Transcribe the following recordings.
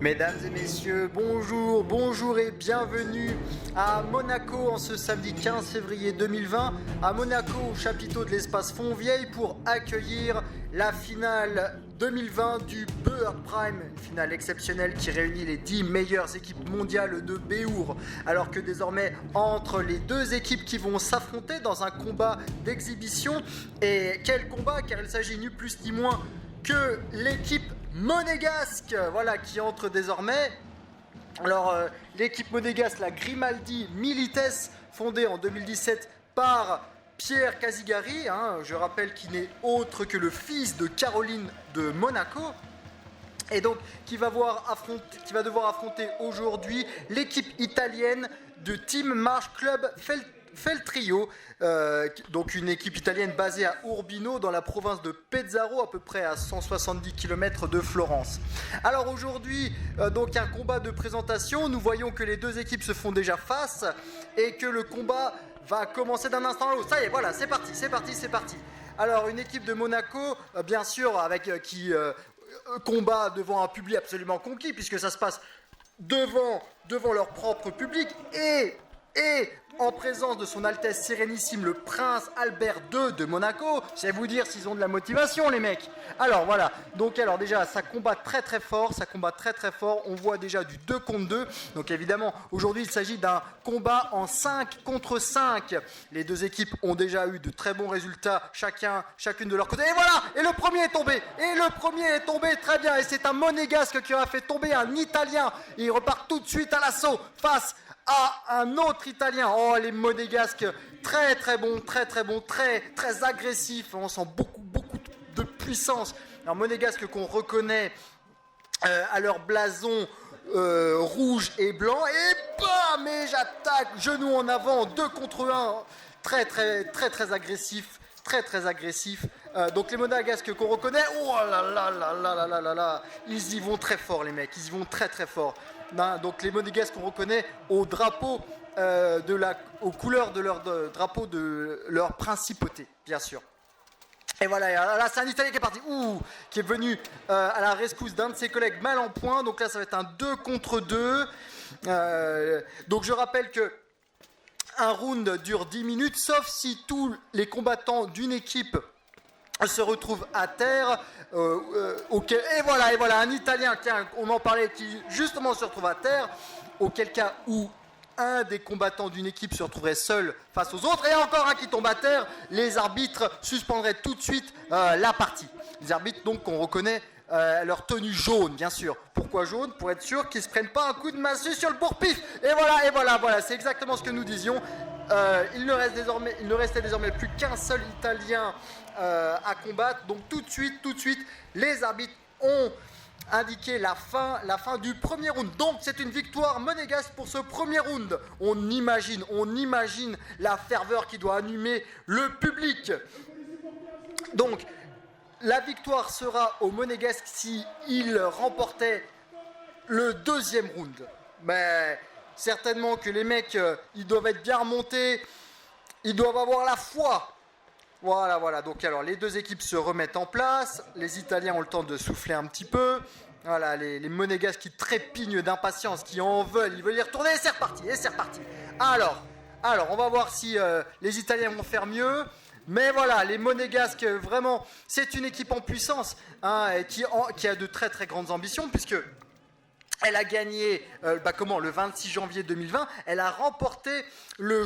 Mesdames et messieurs, bonjour, bonjour et bienvenue à Monaco en ce samedi 15 février 2020, à Monaco au chapiteau de l'espace Fontvieille pour accueillir la finale 2020 du Bird Prime, une finale exceptionnelle qui réunit les 10 meilleures équipes mondiales de Béour, alors que désormais entre les deux équipes qui vont s'affronter dans un combat d'exhibition, et quel combat, car il s'agit ni plus ni moins que l'équipe monégasque, voilà, qui entre désormais. Alors l'équipe monégasque, la Grimaldi Milites, fondée en 2017 par Pierre Casigari, je rappelle qu'il n'est autre que le fils de Caroline de Monaco, et donc qui va devoir affronter aujourd'hui l'équipe italienne de Team Marche Club Feltrio, donc une équipe italienne basée à Urbino dans la province de Pesaro, à peu près à 170 km de Florence. Alors aujourd'hui, donc un combat de présentation, nous voyons que les deux équipes se font déjà face et que le combat va commencer d'un instant à l'autre. Ça y est, voilà, c'est parti. Alors une équipe de Monaco, bien sûr, avec qui combat devant un public absolument conquis, puisque ça se passe devant leur propre public et en présence de son Altesse Sérénissime le Prince Albert II de Monaco. C'est vous dire s'ils ont de la motivation, les mecs. Alors voilà, donc alors déjà ça combat très très fort, on voit déjà du 2 contre 2, donc évidemment aujourd'hui il s'agit d'un combat en 5 contre 5. Les deux équipes ont déjà eu de très bons résultats, chacune de leur côté, et voilà, et le premier est tombé, très bien, et c'est un monégasque qui aura fait tomber un Italien, et il repart tout de suite à l'assaut face à un autre Italien. Oh, les monégasques, très très bons, très agressifs, on sent beaucoup de puissance. Alors monégasques qu'on reconnaît à leur blason rouge et blanc, et bam, et j'attaque, genou en avant, 2 contre 1, très agressif. Donc les monégasques qu'on reconnaît, oh là, ils y vont très fort, les mecs, ils y vont très fort. Donc les monégasques qu'on reconnaît au drapeau, aux couleurs de leur drapeau de leur principauté, bien sûr. Et voilà, là c'est un Italien qui est parti, qui est venu à la rescousse d'un de ses collègues mal en point. Donc là ça va être un 2 contre 2. Donc je rappelle que un round dure 10 minutes, sauf si tous les combattants d'une équipe se retrouvent à terre. Et voilà, un Italien, on en parlait, qui justement se retrouve à terre, auquel cas où un des combattants d'une équipe se retrouverait seul face aux autres, et encore un qui tombe à terre, les arbitres suspendraient tout de suite la partie. Les arbitres donc qu'on reconnaît leur tenue jaune, bien sûr. Pourquoi jaune? Pour être sûr qu'ils ne se prennent pas un coup de massue sur le bourre-pif. Et voilà, c'est exactement ce que nous disions. Il ne restait désormais plus qu'un seul Italien à combattre. Donc tout de suite, les arbitres ont indiqué la fin du premier round. Donc c'est une victoire monégasque pour ce premier round. On imagine la ferveur qui doit animer le public. Donc la victoire sera au monégasque s'il remportait le deuxième round. Mais certainement que les mecs, ils doivent être bien remontés, ils doivent avoir la foi. Voilà. Donc alors, les deux équipes se remettent en place, les Italiens ont le temps de souffler un petit peu. Voilà, les monégasques qui trépignent d'impatience, qui en veulent, ils veulent y retourner, et c'est reparti. Alors, on va voir si les Italiens vont faire mieux. Mais voilà, les monégasques, vraiment, c'est une équipe en puissance, qui a de très grandes ambitions, puisque elle a gagné, le 26 janvier 2020, elle a remporté le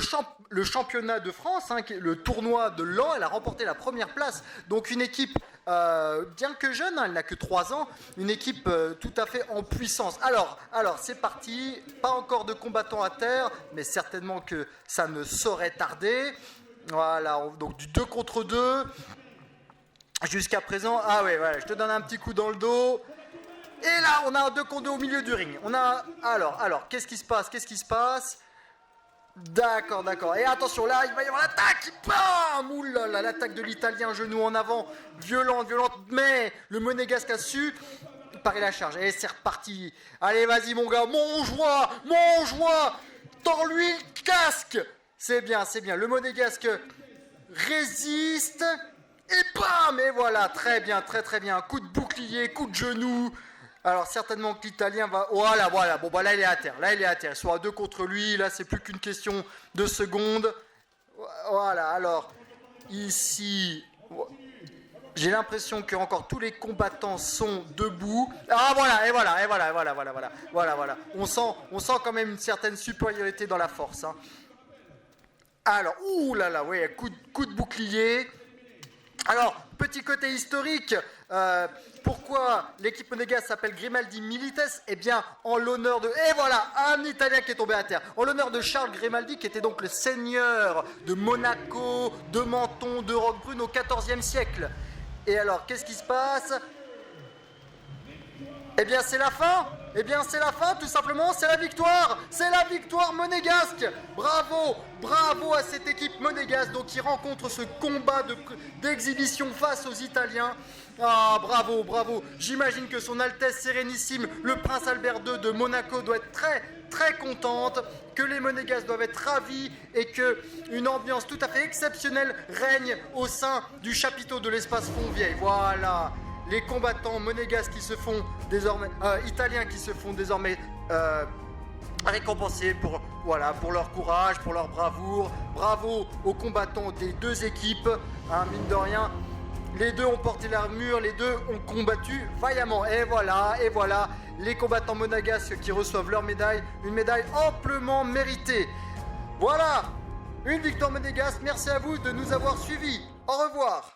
championnat de France, le tournoi de l'an, elle a remporté la première place. Donc une équipe, bien que jeune, elle n'a que 3 ans, une équipe tout à fait en puissance. Alors c'est parti, pas encore de combattants à terre, mais certainement que ça ne saurait tarder. Voilà, donc du 2 contre 2, jusqu'à présent, je te donne un petit coup dans le dos. Et là, on a un 2 contre 2 au milieu du ring. Alors, qu'est-ce qui se passe? D'accord. Et attention, là, il va y avoir l'attaque. Bam! Oulala, l'attaque de l'Italien, genou en avant, violente. Mais le monégasque a su parer la charge. Et c'est reparti. Allez, vas-y, mon gars, mon joie. Tords-lui le casque. C'est bien. Le monégasque résiste. Et bam! Et voilà, très bien. Coup de bouclier, coup de genou. Alors certainement que l'Italien va... Voilà, bon bah là il est à terre, Ils sont à 2 contre lui, là c'est plus qu'une question de secondes. Voilà, alors, ici... J'ai l'impression que encore tous les combattants sont debout. Ah voilà, et voilà. On sent quand même une certaine supériorité dans la force. Hein. Alors, ouais, coup de bouclier. Alors, petit côté historique, pourquoi l'équipe monégasque s'appelle Grimaldi Milites? Eh bien, en l'honneur de... Et voilà, un Italien qui est tombé à terre. En l'honneur de Charles Grimaldi, qui était donc le seigneur de Monaco, de Menton, de Roquebrune au XIVe siècle. Et alors, qu'est-ce qui se passe? Eh bien, c'est la fin. Tout simplement, c'est la victoire. C'est la victoire monégasque. Bravo à cette équipe monégasque donc, qui rencontre ce combat d'exhibition face aux Italiens. Ah, bravo. J'imagine que son Altesse Sérénissime, le prince Albert II de Monaco, doit être très contente, que les Monégasques doivent être ravis et qu'une ambiance tout à fait exceptionnelle règne au sein du chapiteau de l'espace Fontvieille. Voilà. Les combattants monégasques qui se font désormais, italiens qui se font désormais récompensés pour leur courage, pour leur bravoure. Bravo aux combattants des deux équipes, hein, mine de rien. Les deux ont porté l'armure, les deux ont combattu vaillamment. Et voilà, les combattants monégasques qui reçoivent leur médaille, une médaille amplement méritée. Voilà, une victoire monégasque. Merci à vous de nous avoir suivis. Au revoir.